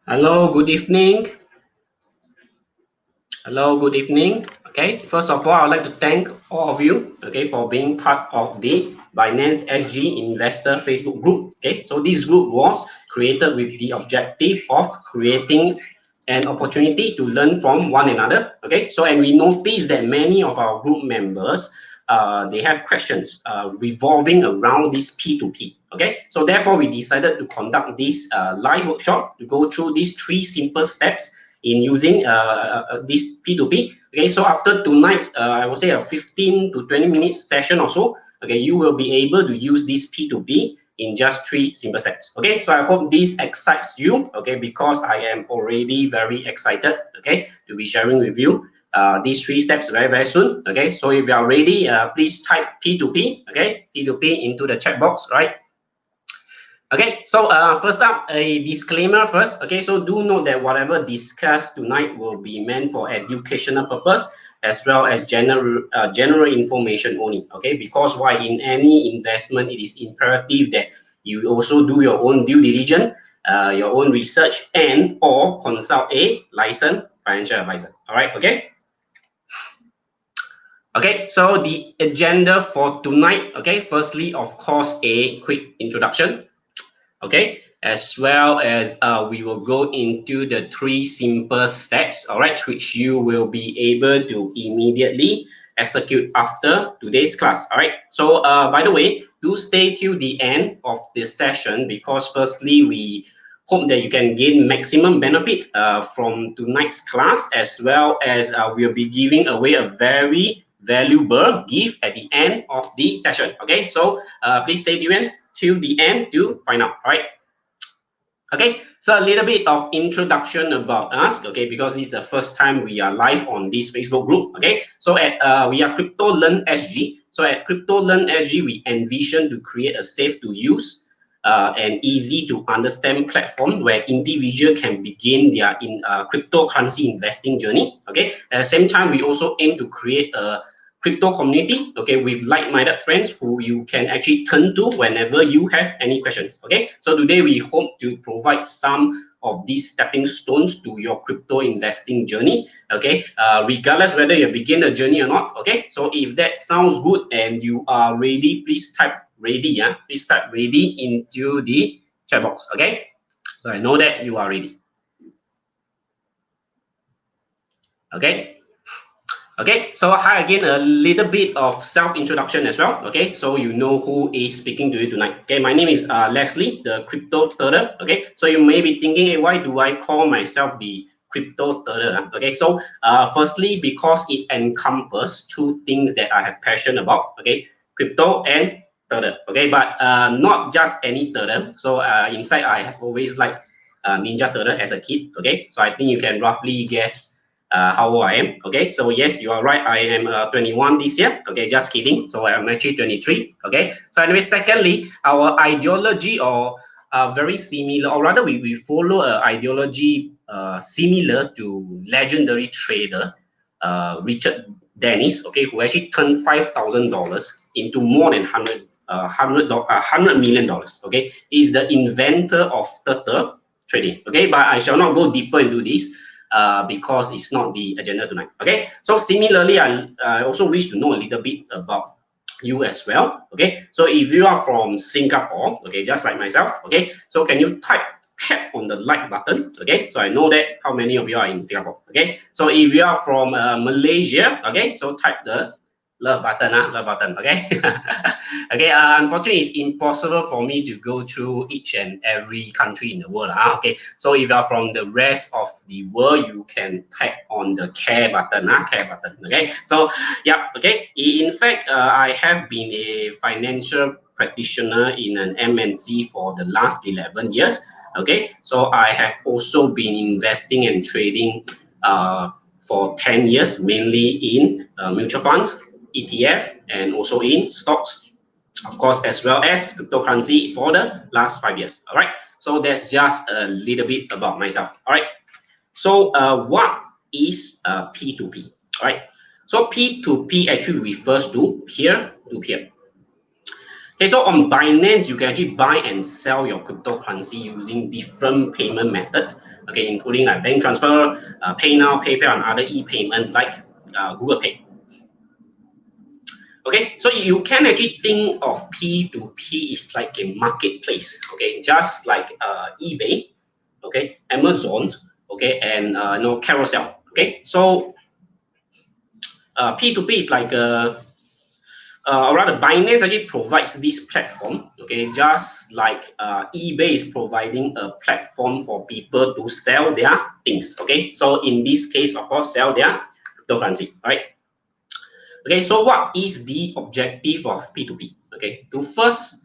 Hello, good evening. Hello, good evening. Okay, first of all, I'd like to thank all of you, okay, for being part of the Binance SG Investor Facebook group. Okay, so this group was created with the objective of creating an opportunity to learn from one another. Okay, so and we noticed that many of our group members they have questions revolving around this P2P. Okay, so therefore we decided to conduct this live workshop to go through these three simple steps in using this P2P. Okay, so after tonight's, I would say a 15 to 20 minutes session or so, okay, you will be able to use this P2P in just three simple steps. Okay, so I hope this excites you, okay, because I am already very excited, okay, to be sharing with you these three steps very soon. Okay, so if you are ready, please type P2P, okay, P2P into the chat box, right? Okay, so first up, a disclaimer first. Okay, so do note that whatever discussed tonight will be meant for educational purpose as well as general information only. Okay, because why in any investment, it is imperative that you also do your own due diligence, your own research, and or consult a licensed financial advisor. All right, okay. Okay, so the agenda for tonight. Okay, firstly, of course, a quick introduction. Okay, as well as we will go into the three simple steps, all right, which you will be able to immediately execute after today's class. All right, so by the way, do stay till the end of this session because firstly we hope that you can gain maximum benefit from tonight's class, as well as we'll be giving away a very valuable gift at the end of the session. Okay, so please stay tuned till the end to find out. All right. Okay, so a little bit of introduction about us. Okay, because this is the first time we are live on this Facebook group. Okay, so at we are Crypto Learn SG. So at Crypto Learn SG, we envision to create a safe to use and easy to understand platform where individual can begin their cryptocurrency investing journey. Okay, at the same time, we also aim to create a crypto community, okay, with like-minded friends who you can actually turn to whenever you have any questions. Okay, so today we hope to provide some of these stepping stones to your crypto investing journey. Okay, regardless whether you begin the journey or not. Okay, so if that sounds good and you are ready, please type ready. Yeah, please type ready into the chat box. Okay, so I know that you are ready. Okay. Okay, so hi again, a little bit of self-introduction as well. Okay, so you know who is speaking to you tonight. Okay, my name is Leslie, the crypto turtle. Okay, so you may be thinking, hey, why do I call myself the crypto turtle? Okay, so firstly, because it encompasses two things that I have passion about. Okay, crypto and turtle. Okay, but not just any turtle. So in fact, I have always liked Ninja Turtle as a kid. Okay, so I think you can roughly guess how old I am. Okay, so yes, you are right. I am 21 this year. Okay, just kidding. So I'm actually 23. Okay, so anyway, secondly, our ideology or very similar, or rather, we follow an ideology similar to legendary trader Richard Dennis. Okay, who actually turned $5,000 into more than $100 million. Okay, is the inventor of turtle trading. Okay, but I shall not go deeper into this because it's not the agenda tonight. Okay, so similarly, I also wish to know a little bit about you as well. Okay, so if you are from Singapore, okay, just like myself, okay, so can you tap on the like button? Okay, so I know that how many of you are in Singapore. Okay, so if you are from Malaysia, okay, so type the love button, love button. Okay. Okay, unfortunately, it's impossible for me to go through each and every country in the world. Okay, so if you are from the rest of the world, you can tap on the care button. Care button. Okay, so yeah. Okay, in fact, I have been a financial practitioner in an MNC for the last 11 years. Okay, so I have also been investing and trading for 10 years, mainly in mutual funds, ETF, and also in stocks, of course, as well as cryptocurrency for the last 5 years. All right, so that's just a little bit about myself. All right, so what is P2P? All right, so P2P actually refers to peer to peer. Okay, so on Binance, you can actually buy and sell your cryptocurrency using different payment methods. okay, including like bank transfer, Pay Now, PayPal, and other e-payment like Google Pay. Okay, so you can actually think of P2P is like a marketplace, okay, just like eBay, okay, Amazon, okay, and Carousel, okay. So P2P is like or rather Binance actually provides this platform, okay, just like eBay is providing a platform for people to sell their things, okay. So in this case, of course, sell their cryptocurrency, right? Okay, so what is the objective of P2P? Okay, to first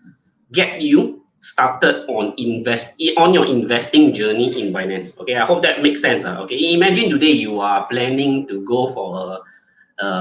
get you started on your investing journey in Binance. Okay, I hope that makes sense. Okay, imagine today you are planning to go for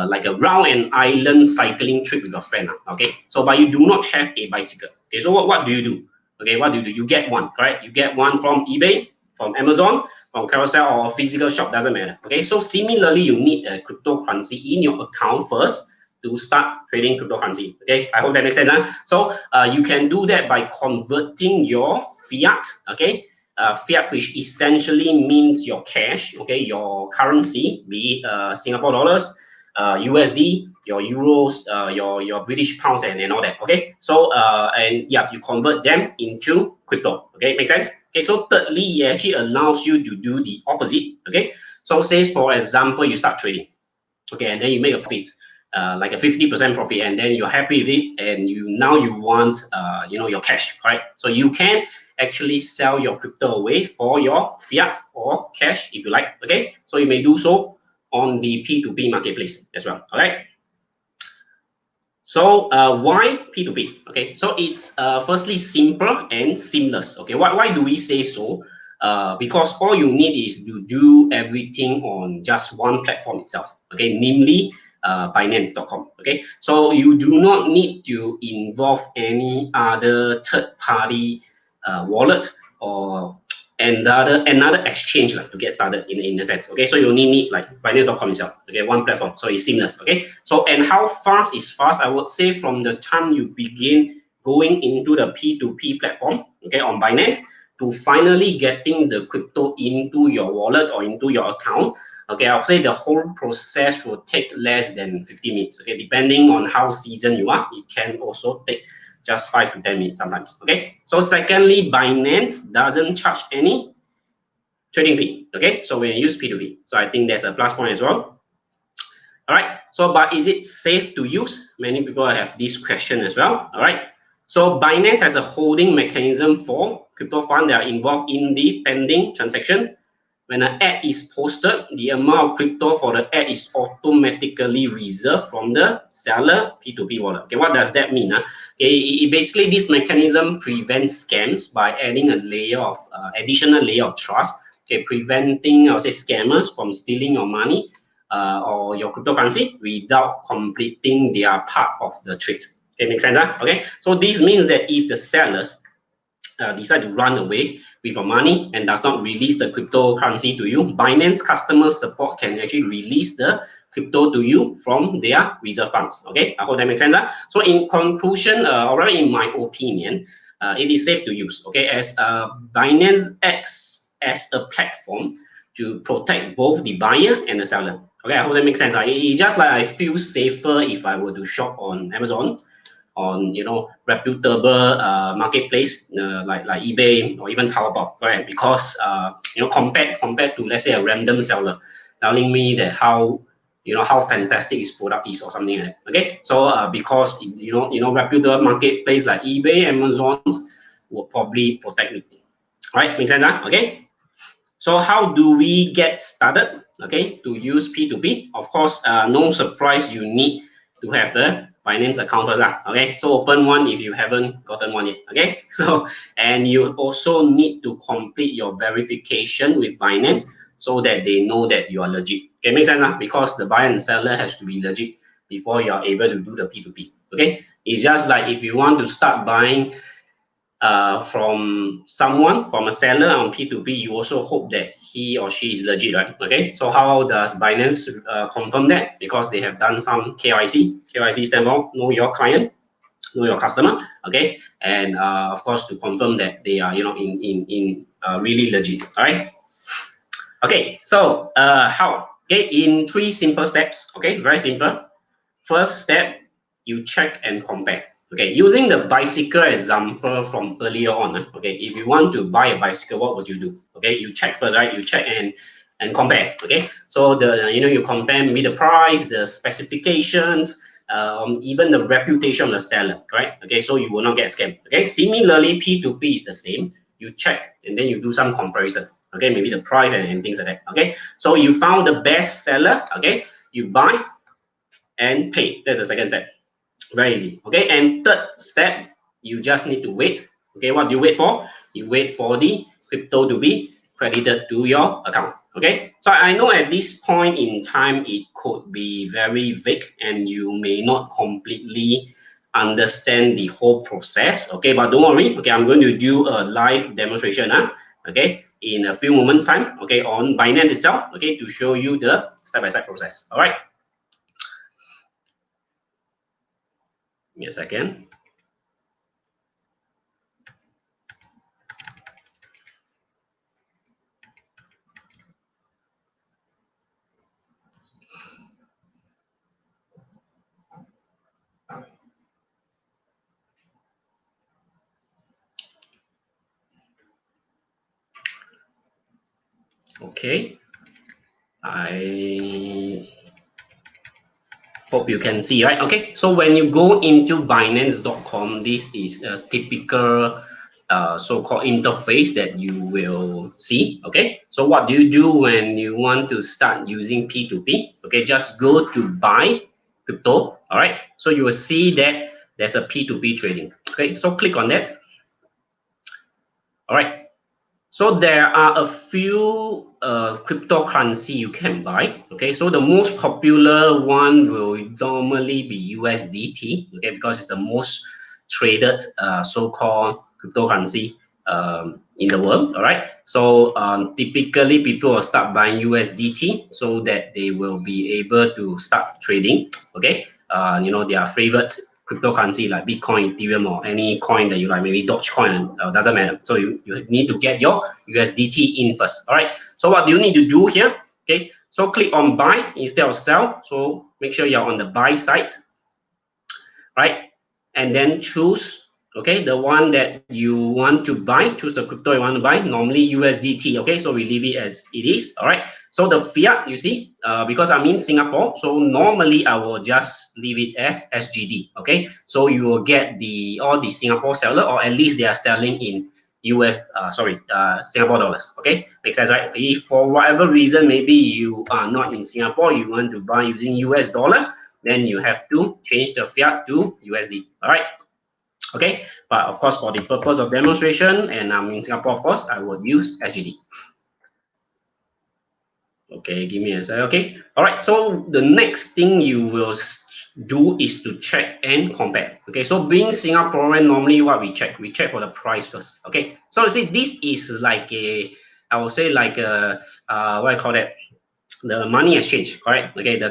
like a round and island cycling trip with a friend. Okay, so but you do not have a bicycle. Okay, so what do you do? Okay, what do you do? You get one, correct? You get one from eBay, from Amazon, from Carousel, or a physical shop, doesn't matter. Okay, so similarly, you need a cryptocurrency in your account first to start trading cryptocurrency. Okay, I hope that makes sense. So you can do that by converting your fiat. Okay, fiat, which essentially means your cash. Okay, your currency, be it Singapore dollars, USD, your euros, your British pounds, and all that. Okay, so and yeah, you convert them into crypto. Okay, make sense? Okay, so thirdly, it actually allows you to do the opposite. Okay, so say for example, you start trading. Okay, and then you make a profit, like a 50% profit, and then you're happy with it, and you want your cash, correct? So you can actually sell your crypto away for your fiat or cash if you like. Okay, so you may do so on the P2P marketplace as well. All right. So why P2P? Okay, so it's firstly simple and seamless. Okay, why do we say so? Because all you need is to do everything on just one platform itself. Okay, namely Binance.com. Okay, so you do not need to involve any other third-party wallet or another exchange like to get started in the sense. Okay, so you only need like Binance.com itself. Okay, one platform, so it's seamless. Okay, so and how fast is fast? I would say from the time you begin going into the P2P platform, okay, on Binance, to finally getting the crypto into your wallet or into your account. Okay, I'll say the whole process will take less than 50 minutes. Okay, depending on how seasoned you are, it can also take just 5 to 10 minutes sometimes. Okay, so secondly, Binance doesn't charge any trading fee. Okay, so when you use P2P, so I think that's a plus point as well. All right, so but is it safe to use? Many people have this question as well. All right, so Binance has a holding mechanism for crypto funds that are involved in the pending transaction. When an ad is posted, the amount of crypto for the ad is automatically reserved from the seller P2P wallet. Okay, what does that mean? Okay, basically this mechanism prevents scams by adding a layer of additional layer of trust. Okay, preventing, I would say, scammers from stealing your money or your cryptocurrency without completing their part of the trade. Okay, make sense? Okay, so this means that if the sellers decide to run away with your money and does not release the cryptocurrency to you, Binance customer support can actually release the crypto to you from their reserve funds. Okay, I hope that makes sense. So in conclusion, or in my opinion, it is safe to use. Okay, as Binance acts as a platform to protect both the buyer and the seller. Okay, I hope that makes sense. It's just like I feel safer if I were to shop on Amazon, on reputable marketplace like eBay or even Taobao, right? Because compared to, let's say, a random seller telling me that how how fantastic his product is or something like that. Okay, so because reputable marketplace like eBay, Amazon will probably protect me. Right, make sense? Okay. So how do we get started? Okay, to use P2P, of course, no surprise, you need to have the Binance account first. Okay, so open one if you haven't gotten one yet. Okay, so and you also need to complete your verification with Binance so that they know that you are legit. Okay, makes sense? Because the buyer and seller has to be legit before you are able to do the P2P. Okay, it's just like if you want to start buying from a seller on P2P, you also hope that he or she is legit, right? Okay, so how does Binance confirm that? Because they have done some KYC. KYC stands for know your client, know your customer. Okay, and of course to confirm that they are in really legit. All right. Okay, so how? Okay, in 3 simple steps. Okay, very simple. First step, you check and compare. Okay, using the bicycle example from earlier on. Okay, if you want to buy a bicycle, what would you do? Okay, you check first, right? You check and compare. Okay, so you compare maybe the price, the specifications, even the reputation of the seller, right? Okay, so you will not get scammed. Okay, similarly, P2P is the same. You check and then you do some comparison. Okay, maybe the price and things like that. Okay, so you found the best seller. Okay, you buy and pay. That's the second step. Very easy. Okay, and third step, you just need to wait. Okay, what do you wait for? You wait for the crypto to be credited to your account. Okay, so I know at this point in time it could be very vague and you may not completely understand the whole process. Okay, but don't worry. Okay, I'm going to do a live demonstration. Okay, in a few moments time. Okay, on Binance itself. Okay, to show you the step-by-step process. All right. Give me a second. Okay, I hope you can see, right? Okay, so when you go into Binance.com, this is a typical so-called interface that you will see. Okay, so what do you do when you want to start using P2P? Okay, just go to buy crypto. All right, so you will see that there's a P2P trading. Okay, so click on that. All right, so there are a few cryptocurrency you can buy. Okay, so the most popular one will normally be USDT. Okay, because it's the most traded so-called cryptocurrency in the world. All right, so typically people will start buying USDT so that they will be able to start trading. Okay, their favorite cryptocurrency like Bitcoin, Ethereum, or any coin that you like, maybe Dogecoin, doesn't matter. So you need to get your USDT in first. All right. So what do you need to do here? Okay. So click on buy instead of sell. So make sure you're on the buy side, right? And then choose, okay, the one that you want to buy. Choose the crypto you want to buy. Normally USDT. Okay. So we leave it as it is. All right. So the fiat, you see, because I'm in Singapore, so normally I will just leave it as SGD. Okay, so you will get all the Singapore seller, or at least they are selling in Singapore dollars. Okay, makes sense, right? If for whatever reason maybe you are not in Singapore, you want to buy using US dollar, then you have to change the fiat to USD. All right. Okay, but of course for the purpose of demonstration, and I'm in Singapore, of course, I would use SGD. Okay, give me a second. Okay, all right. So the next thing you will do is to check and compare. Okay, so being Singaporean, normally what we check for the price first. Okay, so you see, this is like I would say like what I call that, the money exchange, correct? Okay, the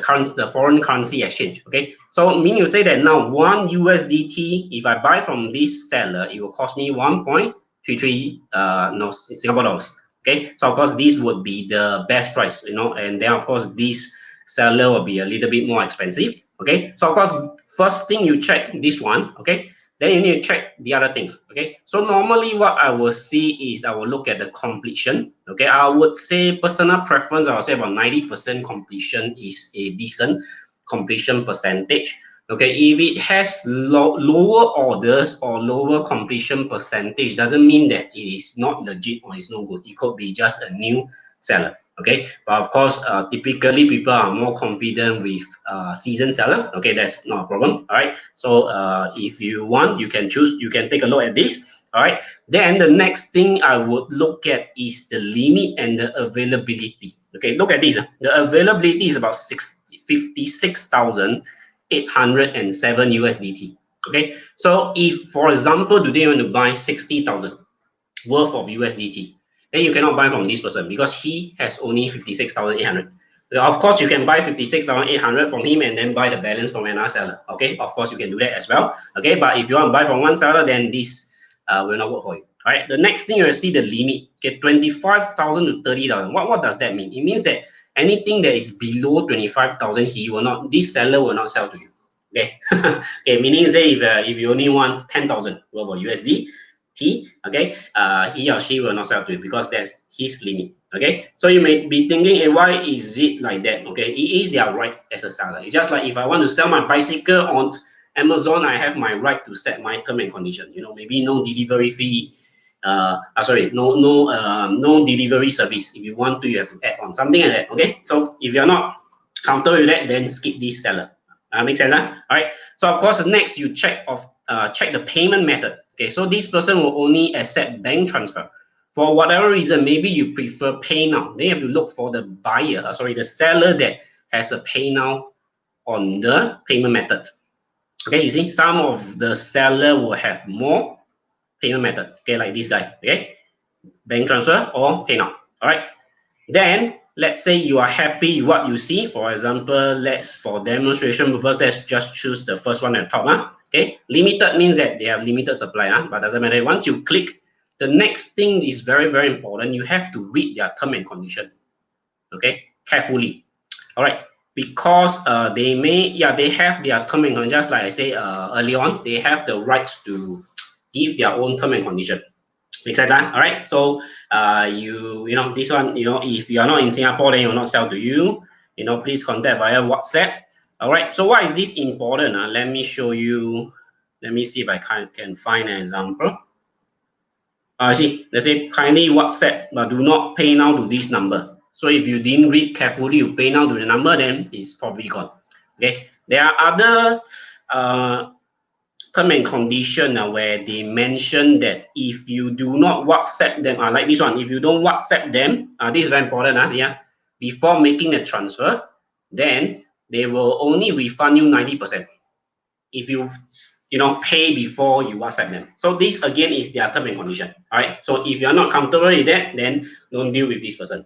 foreign currency exchange. Okay, so mean you say that now one USDT, if I buy from this seller, it will cost me 1.33 Singapore dollars. Okay, so of course this would be the best price, and then of course this seller will be a little bit more expensive. Okay, so of course first thing you check this one. Okay, then you need to check the other things. Okay, so normally what I will see is I will look at the completion. Okay, I would say personal preference, I would say about 90% completion is a decent completion percentage. Okay, if it has lower orders or lower completion percentage, doesn't mean that it is not legit or it's no good. It could be just a new seller. Okay, but of course, typically people are more confident with seasoned seller. Okay, that's not a problem. All right, so if you want, you can choose, you can take a look at this. All right, then the next thing I would look at is the limit and the availability. Okay, look at this. The availability is about 56,807 USDT. Okay, so if for example today you want to buy 60,000 worth of USDT, then you cannot buy from this person because he has only 56,800. Of course, you can buy 56,800 from him and then buy the balance from another seller. Okay, of course you can do that as well. Okay, but if you want to buy from one seller, then this will not work for you. All right. The next thing you'll see the limit. Okay, 25,000 to 30,000. What does that mean? It means that anything that is below 25,000, this seller will not sell to you. Okay. Okay. Meaning say if you only want 10,000 worth of USD, okay, he or she will not sell to you because that's his limit. Okay, so you may be thinking, hey, why is it like that? Okay, it is their right as a seller. It's just like if I want to sell my bicycle on Amazon, I have my right to set my term and condition. Maybe no delivery fee. No delivery service. If you want to, you have to add on something like that. Okay, so if you're not comfortable with that, then skip this seller. Make sense, huh? All right. So of course, next you check the payment method. Okay, so this person will only accept bank transfer. For whatever reason, maybe you prefer pay now. Then you have to look for the the seller that has a pay now on the payment method. Okay, you see, some of the seller will have more payment method. Okay, like this guy. Okay, bank transfer or pay now. All right. Then let's say you are happy with what you see. For example, for demonstration purpose, let's just choose the first one at the top. Okay, limited means that they have limited supply, but doesn't matter. Once you click, the next thing is very, very important. You have to read their term and condition, okay, carefully. All right, because they have their term and condition, just like I say early on, they have the rights to give their own term and condition. Make sense, huh? All right. So this one, if you are not in Singapore, then it will not sell to you. Please contact via WhatsApp. All right. So why is this important? Let me show you. Let me see if I can find an example. See, let's say kindly WhatsApp, but do not pay now to this number. So if you didn't read carefully, you pay now to the number, then it's probably gone. Okay. There are other term and condition where they mention that if you do not WhatsApp them, like this one, if you don't WhatsApp them, this is very important, before making a transfer, then they will only refund you 90% if you pay before you WhatsApp them. So this again is their term and condition. All right. So if you're not comfortable with that, then don't deal with this person.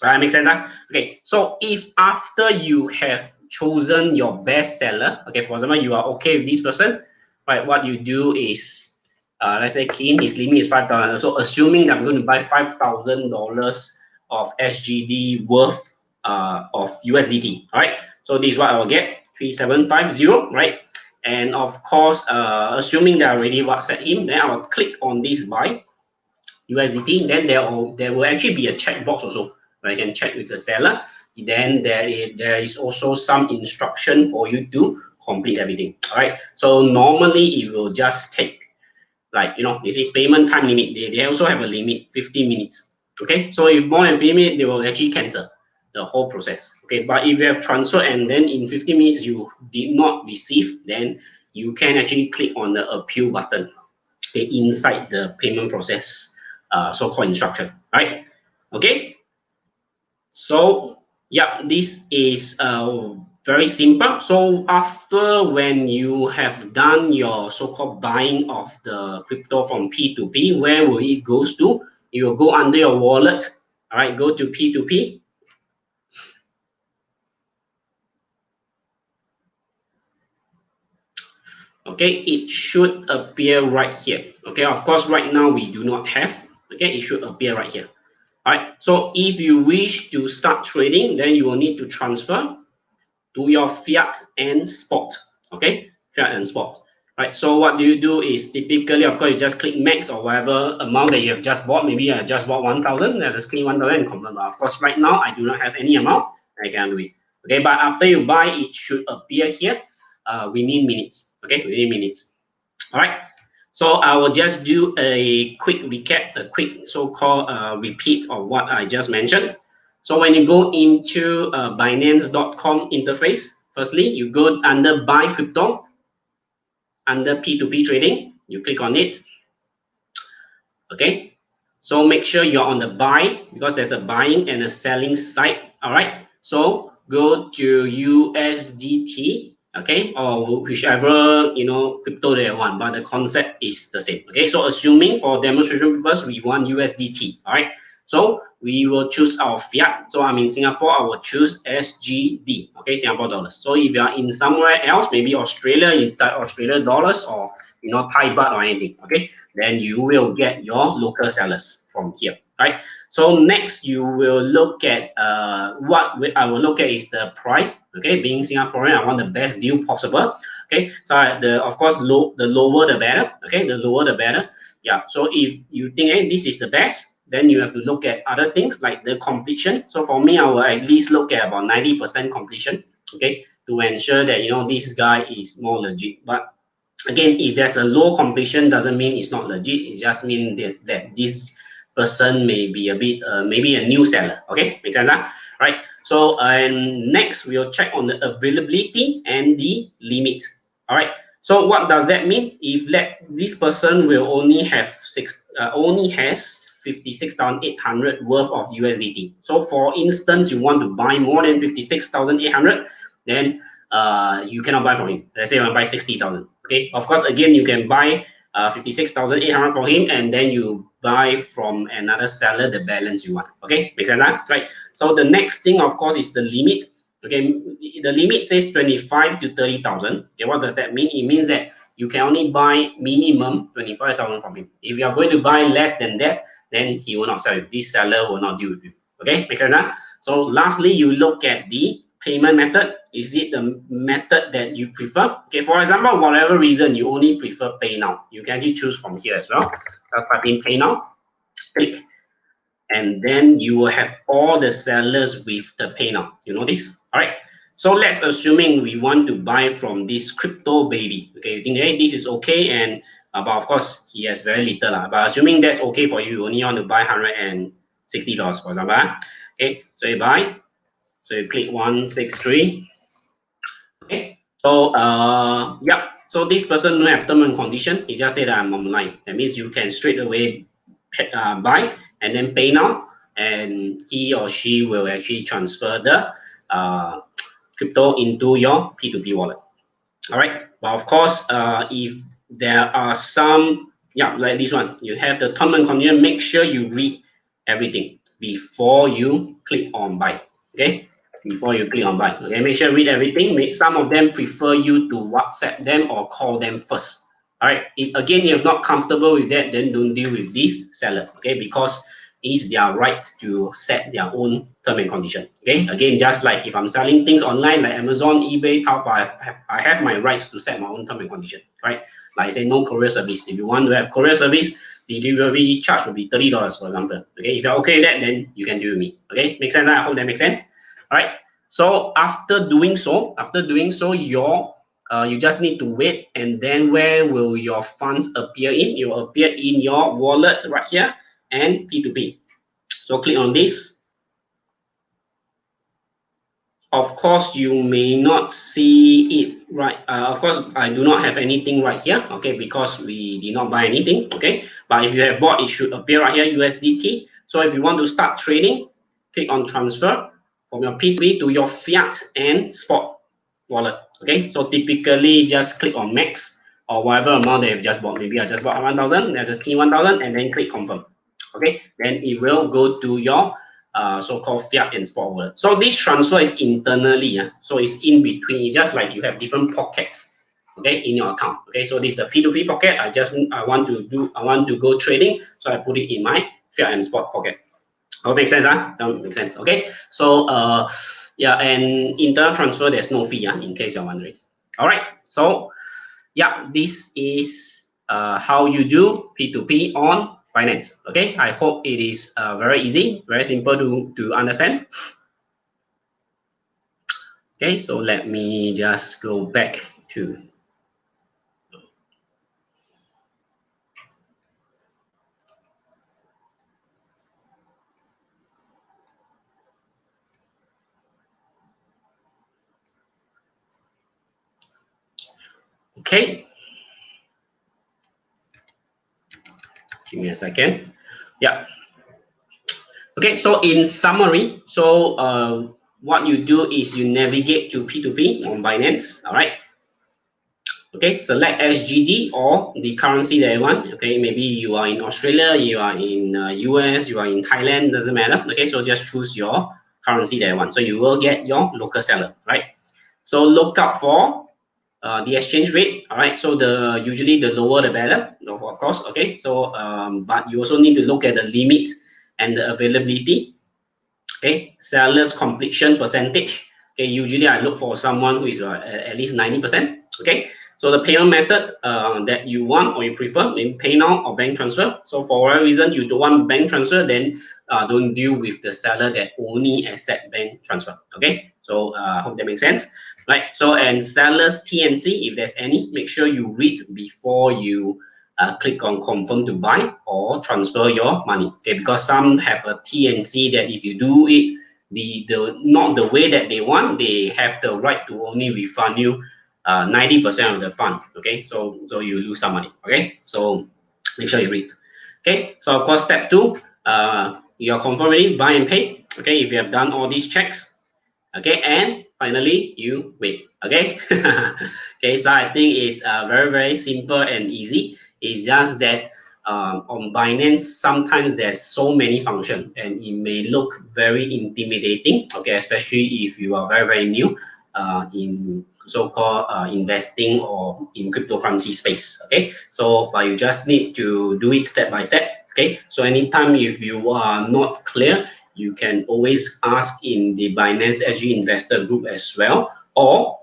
All right, make sense? Okay. So if after you have chosen your best seller, okay, for example, you are okay with this person, right? What you do is, let's say Keen, his limit is 5,000. So assuming I'm going to buy $5,000 of SGD worth of USDT. All right. So this is what I will get, 3750, right? And of course, assuming that I already WhatsApp him, then I will click on this buy USDT. Then there will actually be a checkbox also, where you can check with the seller. Then there is also some instruction for you to complete everything. All right. So normally it will just take, like, you see payment time limit. They also have a limit, 15 minutes. Okay. So if more than 15 minutes, they will actually cancel the whole process. Okay. But if you have transferred and then in 15 minutes you did not receive, then you can actually click on the appeal button, okay, inside the payment process, so-called instruction. Right. Okay. So yeah, this is very simple. So after when you have done your so-called buying of the crypto from P2P, where will it goes to? You will go under your wallet. All right, go to P2P. Okay, it should appear right here. Okay, of course, right now we do not have. Okay, it should appear right here. All right, so if you wish to start trading, then you will need to transfer to your fiat and spot. Okay, fiat and spot. Right. So what do you do is typically, of course, you just click max or whatever amount that you have just bought. Maybe I just bought 1,000. Let's just click 1,000 and confirm. But of course, right now I do not have any amount. I can do it. Okay, but after you buy, it should appear here. We need minutes. Okay, we need minutes. All right. So I will just do a quick recap, a quick so-called repeat of what I just mentioned. So when you go into Binance.com interface, firstly, you go under buy crypto, under P2P trading, you click on it. Okay. So make sure you're on the buy because there's a buying and a selling side. All right. So go to USDT. Okay, or whichever crypto they want, but the concept is the same. Okay, so assuming for demonstration purpose we want USDT. All right, so we will choose our fiat. So I'm in Singapore, I will choose SGD. Okay, Singapore dollars. So if you are in somewhere else, maybe Australia, you type Australian dollars, or Thai baht or anything. Okay, then you will get your local sellers from here, right? So next you will look at what I will look at is the price. Okay, being Singaporean, I want the best deal possible. Okay, so of course the lower the better. Okay, the lower the better. Yeah, so if you think, hey, this is the best, then you have to look at other things like the completion. So for me, I will at least look at about 90% completion. Okay, to ensure that this guy is more legit. But again, if there's a low completion, doesn't mean it's not legit. It just means that this person may be a bit maybe a new seller. Okay, make sense, huh? Right. So and next we'll check on the availability and the limit. All right. So what does that mean? If this person will only have only has 56,800 worth of USDT. So for instance, you want to buy more than 56,800, then you cannot buy from him. Let's say I buy 60,000. Okay, of course, again, you can buy 56,800 for him, and then you buy from another seller the balance you want. Okay, makes sense, huh? Right? So the next thing, of course, is the limit. Okay, the limit says 25 to 30,000. Okay, what does that mean? It means that you can only buy minimum 25,000 from him. If you are going to buy less than that, then he will not sell you. This seller will not deal with you. Okay, makes sense, huh? So lastly, you look at the payment method. Is it the method that you prefer? Okay, for example, whatever reason you only prefer pay now, you can actually choose from here as well. Just type in pay now, click, and then you will have all the sellers with the pay now. You know this? All right. So let's assuming we want to buy from this crypto baby. Okay, you think, hey, this is okay, and but of course he has very little lah. But assuming that's okay for you, you only want to buy $160, for example. Okay, so you buy. So you click 163. Okay. So yeah. So this person don't have term and condition. He just said that I'm online. That means you can straight away buy and then pay now, and he or she will actually transfer the crypto into your P2P wallet. All right. But of course, if there are some, yeah, like this one, you have the term and condition. Make sure you read everything before you click on buy. Okay. Before you click on buy. Okay. Make sure you read everything. Some of them prefer you to WhatsApp them or call them first. All right. If again you're not comfortable with that, then don't deal with this seller. Okay, because it's their right to set their own term and condition. Okay, again, just like if I'm selling things online like Amazon, eBay, Taobao, I have my rights to set my own term and condition. Right? Like I say, no courier service. If you want to have courier service, delivery charge will be $30, for example. Okay, if you're okay with that, then you can deal with me. Okay, make sense? I hope that makes sense. All right. So after doing so, you just need to wait, and then where will your funds appear in? It will appear in your wallet right here and P2P. So click on this. Of course, you may not see it right. Of course, I do not have anything right here, okay, because we did not buy anything, okay. But if you have bought, it should appear right here, USDT. So if you want to start trading, click on transfer from your P2P to your fiat and spot wallet. Okay, so typically just click on max or whatever amount that you've just bought. Maybe I just bought 1,000, there's a T1,000, and then click confirm. Okay, then it will go to your so-called fiat and spot wallet. So this transfer is internally, so it's in between, just like you have different pockets, okay, in your account. Okay, so this is the P2P pocket. I want to go trading, so I put it in my fiat and spot pocket. Oh, makes sense, huh? That makes sense. Okay, so yeah, and internal transfer, there's no fee, in case you're wondering. All right, so yeah, this is how you do P2P on Binance. Okay, I hope it is very easy, very simple to understand. Okay, so let me just go back to. Okay, give me a second. Yeah. Okay, so in summary, so what you do is you navigate to P2P on Binance. All right. Okay, select SGD or the currency that you want. Okay, maybe you are in Australia, you are in US, you are in Thailand, doesn't matter. Okay, so just choose your currency that you want. So you will get your local seller, right? So look out for the exchange rate. All right, so the usually the lower the better, of course. Okay, so but you also need to look at the limit and the availability. Okay, seller's completion percentage. Okay, usually I look for someone who is at least 90%. Okay, so the payment method that you want or you prefer, maybe pay now or bank transfer. So for whatever reason you don't want bank transfer, then don't deal with the seller that only accept bank transfer. Okay, so hope that makes sense. Right, so and seller's TNC, if there's any, make sure you read before you click on confirm to buy or transfer your money. Okay, because some have a TNC that if you do it the not the way that they want, they have the right to only refund you 90% of the fund. Okay, so you lose some money. Okay, so make sure you read. Okay, so of course step 2, you're confirmed ready, buy and pay. Okay, if you have done all these checks. Okay, and finally you wait. Okay. Okay, so I think it's very simple and easy. It's just that on Binance sometimes there's so many functions and it may look very intimidating. Okay, especially if you are very new in so-called investing or in cryptocurrency space. Okay, so but you just need to do it step by step. Okay, so anytime if you are not clear, you can always ask in the Binance SG investor group as well, or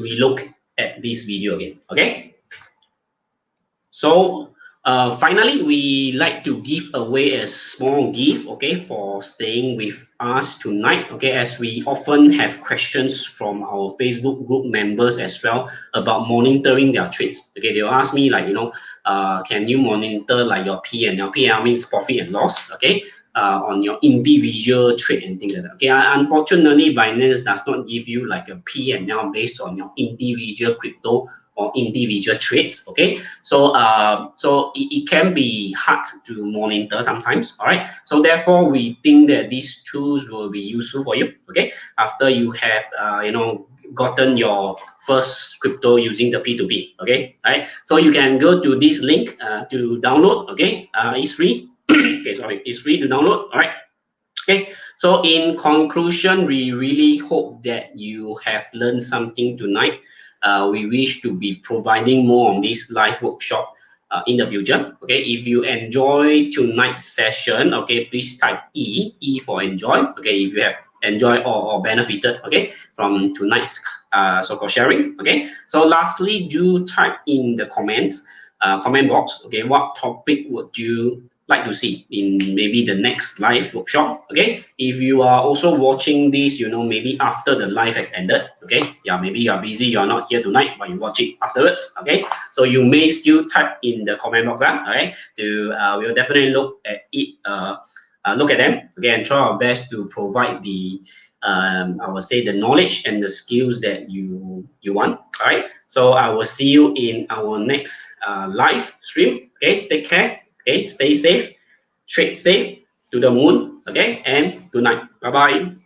we look at this video again. Okay, so finally we like to give away a small gift, okay, for staying with us tonight. Okay, as we often have questions from our Facebook group members as well about monitoring their trades. Okay, they'll ask me like, can you monitor like your P&L? P&L means profit and loss. Okay, on your individual trade and things like that. Okay, unfortunately, Binance does not give you like a P&L based on your individual crypto or individual trades. Okay, so it can be hard to monitor sometimes. All right, so therefore we think that these tools will be useful for you. Okay, after you have gotten your first crypto using the P2P. Okay, right, so you can go to this link to download. Okay, it's free. Okay, sorry, it's free to download. All right. Okay, so in conclusion, we really hope that you have learned something tonight. We wish to be providing more on this live workshop in the future. Okay, if you enjoy tonight's session, okay, please type E for enjoy. Okay, if you have enjoyed or benefited, okay, from tonight's so-called sharing. Okay, so lastly, do type in the comment box. Okay, what topic would you like to see in maybe the next live workshop? Okay, if you are also watching this, maybe after the live has ended. Okay, yeah, maybe you are busy, you are not here tonight, but you watch it afterwards. Okay, so you may still type in the comment box. All right, we'll definitely look at it. Look at them. Okay, and try our best to provide the I would say the knowledge and the skills that you want. All right, so I will see you in our next live stream. Okay, take care. Okay, stay safe, trade safe, to the moon. Okay, and good night. Bye bye.